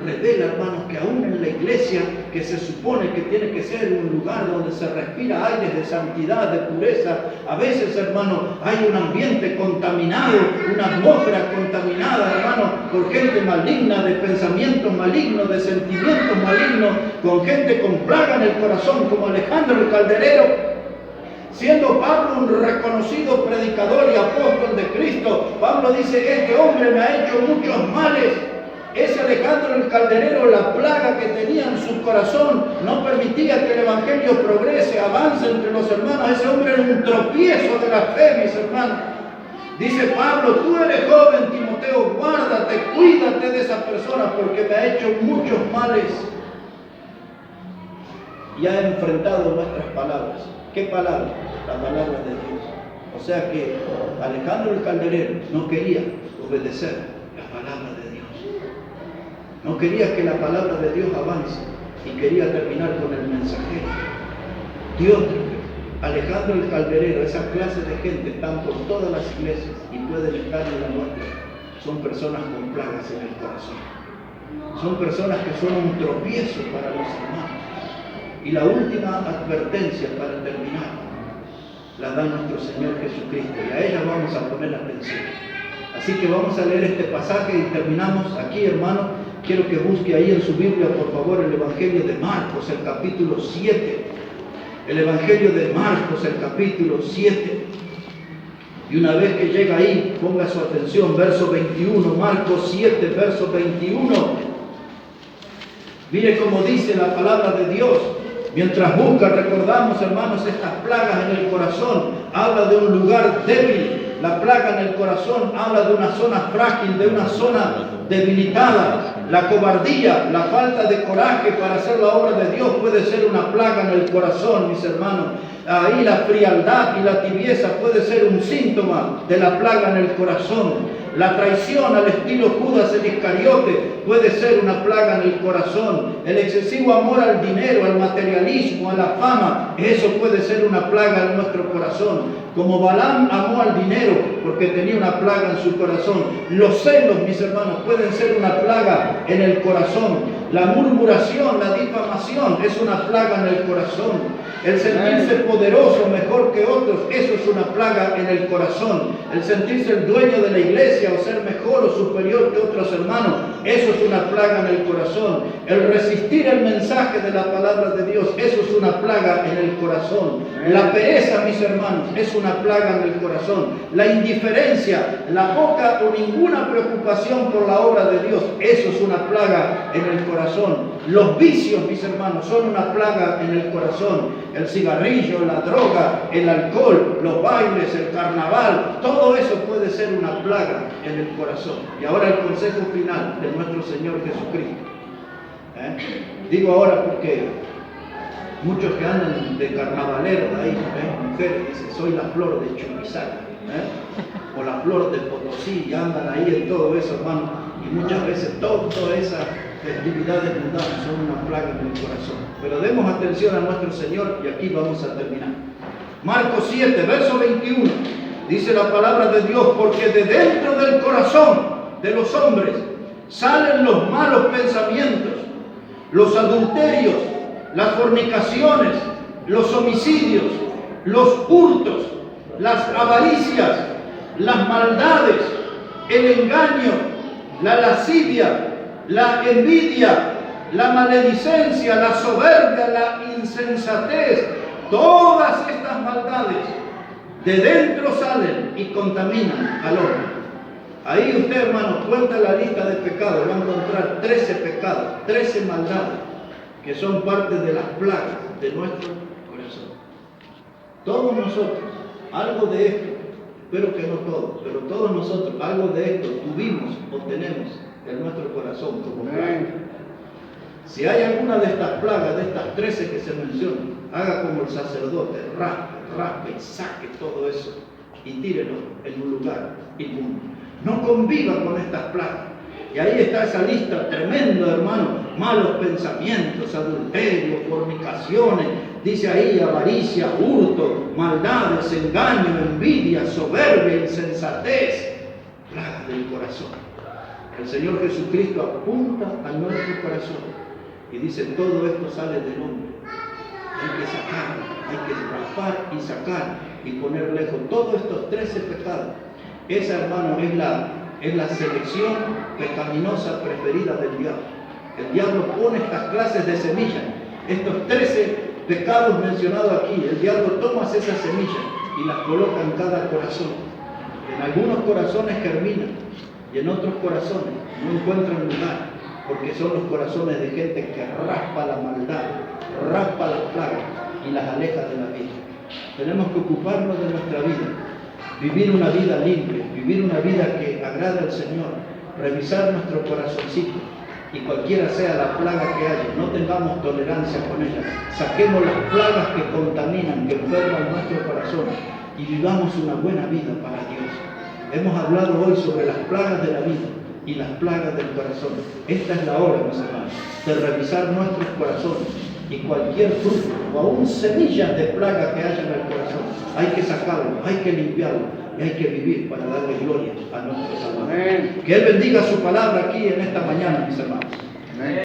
revela, hermanos, que aún en la iglesia, que se supone que tiene que ser un lugar donde se respira aires de santidad, de pureza, a veces, hermanos, hay un ambiente contaminado, una atmósfera contaminada, hermanos, por gente maligna, de pensamientos malignos, de sentimientos malignos, con gente con plaga en el corazón, como Alejandro el Calderero. Siendo Pablo un reconocido predicador y apóstol de Cristo, Pablo dice, este hombre me ha hecho muchos males. Ese Alejandro el Calderero, la plaga que tenía en su corazón, no permitía que el evangelio progrese, avance entre los hermanos. Ese hombre era un tropiezo de la fe, mis hermanos. Dice Pablo, tú eres joven, Timoteo, guárdate, cuídate de esa persona porque me ha hecho muchos males. Y ha enfrentado nuestras palabras. ¿Qué palabras? La palabra de Dios. O sea que Alejandro el Calderero no quería obedecer la palabra de Dios. No quería que la palabra de Dios avance y quería terminar con el mensajero. Diótrefes, Alejandro el Calderero, esa clase de gente están por todas las iglesias y pueden estar en la nuestra. Son personas con plagas en el corazón. Son personas que son un tropiezo para los hermanos. Y la última advertencia para terminar la da nuestro Señor Jesucristo y a ella vamos a poner atención. Así que vamos a leer este pasaje y terminamos aquí, hermano. Quiero que busque ahí en su Biblia, por favor, el Evangelio de Marcos, el capítulo 7. El Evangelio de Marcos, el capítulo 7. Y una vez que llega ahí, ponga su atención, verso 21, Marcos 7, verso 21. Mire cómo dice la palabra de Dios. Mientras busca, recordamos, hermanos, estas plagas en el corazón. Habla de un lugar débil. la plaga en el corazón habla de una zona frágil, de una zona debilitada. La cobardía, la falta de coraje para hacer la obra de Dios puede ser una plaga en el corazón, mis hermanos. Ahí la frialdad y la tibieza puede ser un síntoma de la plaga en el corazón. La traición al estilo Judas el Iscariote puede ser una plaga en el corazón. El excesivo amor al dinero, al materialismo, a la fama, eso puede ser una plaga en nuestro corazón. Como Balaam amó al dinero porque tenía una plaga en su corazón. Los celos, mis hermanos, pueden ser una plaga en el corazón. La murmuración, la difamación es una plaga en el corazón. El sentirse poderoso, mejor que otros, eso es una plaga en el corazón. El sentirse el dueño de la iglesia o ser mejor o superior que otros hermanos, eso es una plaga en el corazón. El resistir el mensaje de la palabra de Dios, eso es una plaga en el corazón. La pereza, mis hermanos, es una plaga en el corazón. La indiferencia, la poca o ninguna preocupación por la obra de Dios, eso es una plaga en el corazón. Los vicios, mis hermanos, son una plaga en el corazón. El cigarrillo, la droga, el alcohol, los bailes, el carnaval, todo eso puede ser una plaga en el corazón. Y ahora el consejo final de nuestro Señor Jesucristo. Digo ahora porque muchos que andan de carnavaleros ahí, mujeres dicen, soy la flor de Chuquisaca, o la flor de Potosí, y andan ahí en todo eso, hermano. Y muchas veces todas esas festividades mundanas son una plaga en el corazón. Pero demos atención a nuestro Señor y aquí vamos a terminar. Marcos 7, verso 21, dice la palabra de Dios, porque de dentro del corazón de los hombres salen los malos pensamientos, los adulterios, las fornicaciones, los homicidios, los hurtos, las avaricias, las maldades, el engaño, la lascivia, la envidia, la maledicencia, la soberbia, la insensatez. Todas estas maldades de dentro salen y contaminan al hombre. Ahí usted, hermano, cuenta la lista de pecados, va a encontrar 13 pecados, 13 maldades, que son parte de las plagas de nuestro corazón. Todos nosotros, algo de esto, espero que no todos, pero todos nosotros, algo de esto tuvimos o tenemos en nuestro corazón como plaga. Si hay alguna de estas plagas, de estas 13 que se mencionan, haga como el sacerdote, raspe y saque todo eso y tírelo en un lugar inmundo. No conviva con estas plagas. Y ahí está esa lista tremenda, hermano. Malos pensamientos, adulterio, fornicaciones, dice ahí avaricia, hurto, maldades, engaño, envidia, soberbia, insensatez, plagas del corazón. El Señor Jesucristo apunta a nuestro corazón y dice, todo esto sale del hombre. Hay que sacarlo, hay que raspar y sacar y poner lejos todos estos 13 pecados. Esa, hermano, es la selección pecaminosa preferida del diablo. El diablo pone estas clases de semillas, estos 13 pecados mencionados aquí. El diablo toma esas semillas y las coloca en cada corazón. En algunos corazones germinan y en otros corazones no encuentran lugar, porque son los corazones de gente que raspa la maldad, raspa las plagas y las aleja de la vida. Tenemos que ocuparnos de nuestra vida, vivir una vida limpia, vivir una vida que agrade al Señor, revisar nuestro corazoncito y cualquiera sea la plaga que haya, no tengamos tolerancia con ella. Saquemos las plagas que contaminan, que enferman nuestro corazón y vivamos una buena vida para Dios. Hemos hablado hoy sobre las plagas de la vida y las plagas del corazón. Esta es la hora, mis hermanos, de revisar nuestros corazones y cualquier fruto o aún semillas de plaga que haya en el corazón, hay que sacarlo, hay que limpiarlo y hay que vivir para darle gloria a nuestro Salvador. Que Él bendiga su palabra aquí en esta mañana, mis hermanos. Amén.